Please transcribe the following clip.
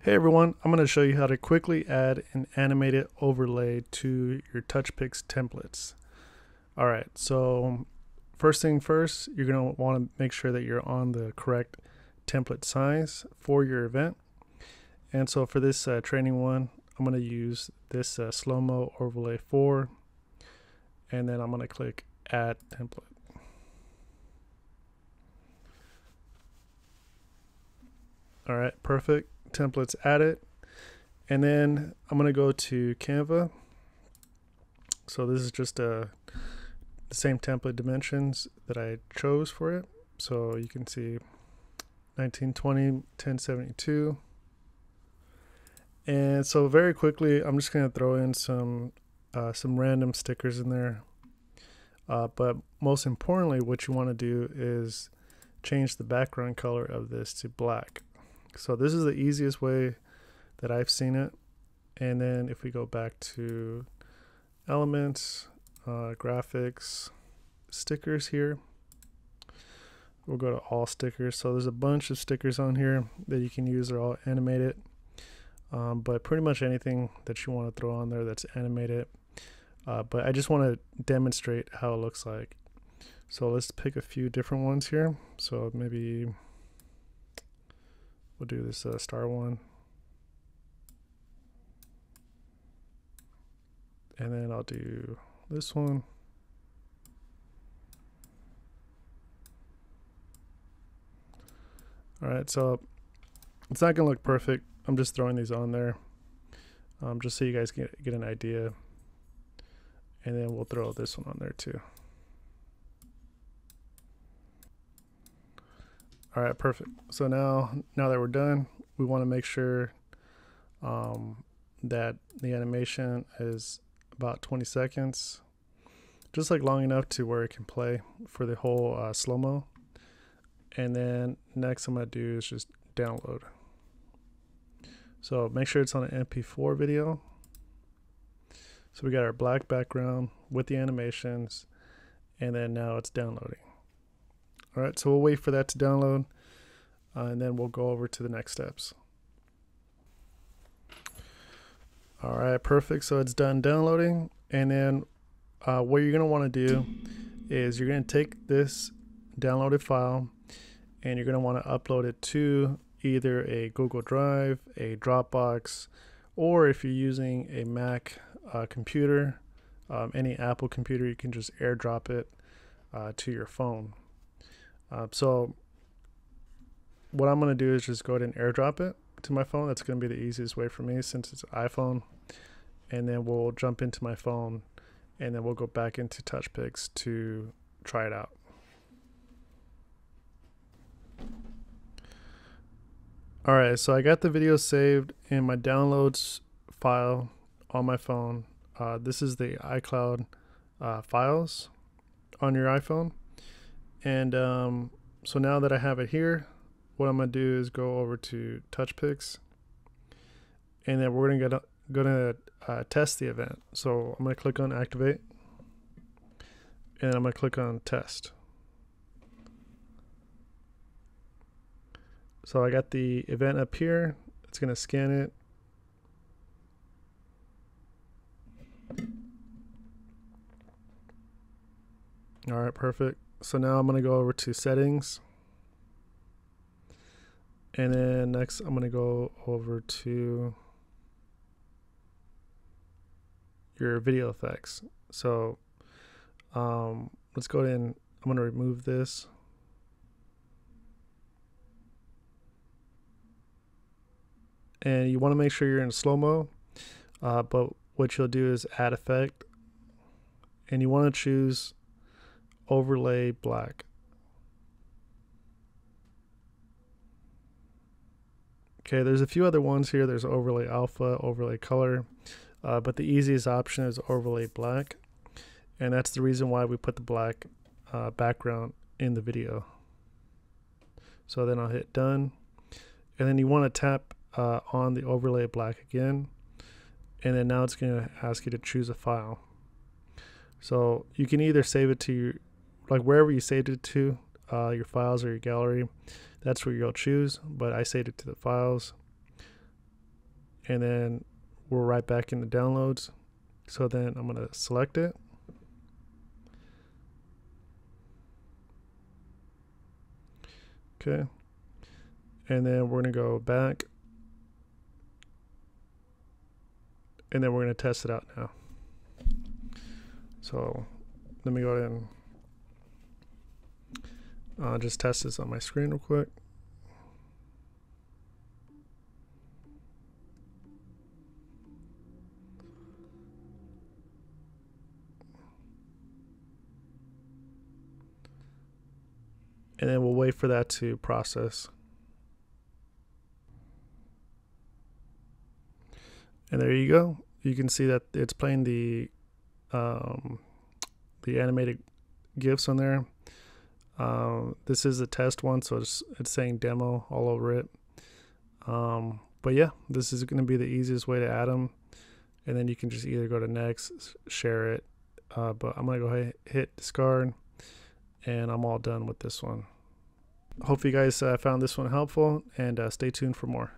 Hey everyone, I'm going to show you how to quickly add an animated overlay to your Touchpix templates. Alright, so first thing first, you're going to want to make sure that you're on the correct template size for your event. And so for this training one, I'm going to use this slow-mo overlay 4, and then I'm going to click Add Template. Alright, perfect. Templates added. And then I'm going to go to Canva. So this is just the same template dimensions that I chose for it. So you can see 1920, 1072. And so very quickly, I'm just going to throw in some random stickers in there. But most importantly, what you want to do is change the background color of this to black. So this is the easiest way that I've seen it. And then if we go back to elements, graphics, stickers here, we'll go to all stickers. So there's a bunch of stickers on here that you can use. They're all animated, but pretty much anything that you want to throw on there that's animated. But I just want to demonstrate how it looks like. So let's pick a few different ones here. So maybe we'll do this star one. And then I'll do this one. All right, so it's not gonna look perfect. I'm just throwing these on there just so you guys get an idea. And then we'll throw this one on there too. All right, perfect. So now that we're done, we want to make sure that the animation is about 20 seconds, just like long enough to where it can play for the whole slow-mo. And then next I'm going to do is just download. So make sure it's on an MP4 video. So we got our black background with the animations, and then now it's downloading. All right, so we'll wait for that to download, and then we'll go over to the next steps. All right, perfect. So it's done downloading, and then what you're going to want to do is you're going to take this downloaded file, and you're going to want to upload it to either a Google Drive, a Dropbox, or if you're using a Mac computer, any Apple computer, you can just airdrop it to your phone. So what I'm going to do is just go ahead and airdrop it to my phone. That's going to be the easiest way for me since it's an iPhone. And then we'll jump into my phone, and then we'll go back into Touchpix to try it out. All right, so I got the video saved in my downloads file on my phone. This is the iCloud files on your iPhone. And so now that I have it here, what I'm going to do is go over to Touchpix, and then we're going to test the event. So I'm going to click on Activate, and I'm going to click on Test. So I got the event up here. It's going to scan it. All right, perfect. So now I'm going to go over to Settings. And then next I'm going to go over to your video effects. So let's go ahead and I'm going to remove this. And you want to make sure you're in slow-mo, but what you'll do is add effect, and you want to choose overlay black. Okay, there's a few other ones here. There's overlay alpha, overlay color, but the easiest option is overlay black, and that's the reason why we put the black background in the video. So then I'll hit done, and then you want to tap on the overlay black again, and then now it's going to ask you to choose a file. So you can either save it to like wherever you saved it to, your files or your gallery. That's where you'll choose, but I saved it to the files. and then we're right back in the downloads. So then I'm going to select it. Okay. And then we're going to go back. And then we're going to test it out now. So let me go ahead and just test this on my screen real quick. And then we'll wait for that to process. And there you go. You can see that it's playing the animated GIFs on there. This is a test one, so it's saying demo all over it. But yeah, this is going to be the easiest way to add them. And then you can just either go to next, share it. But I'm going to go ahead, hit discard. And I'm all done with this one. Hope you guys found this one helpful, and stay tuned for more.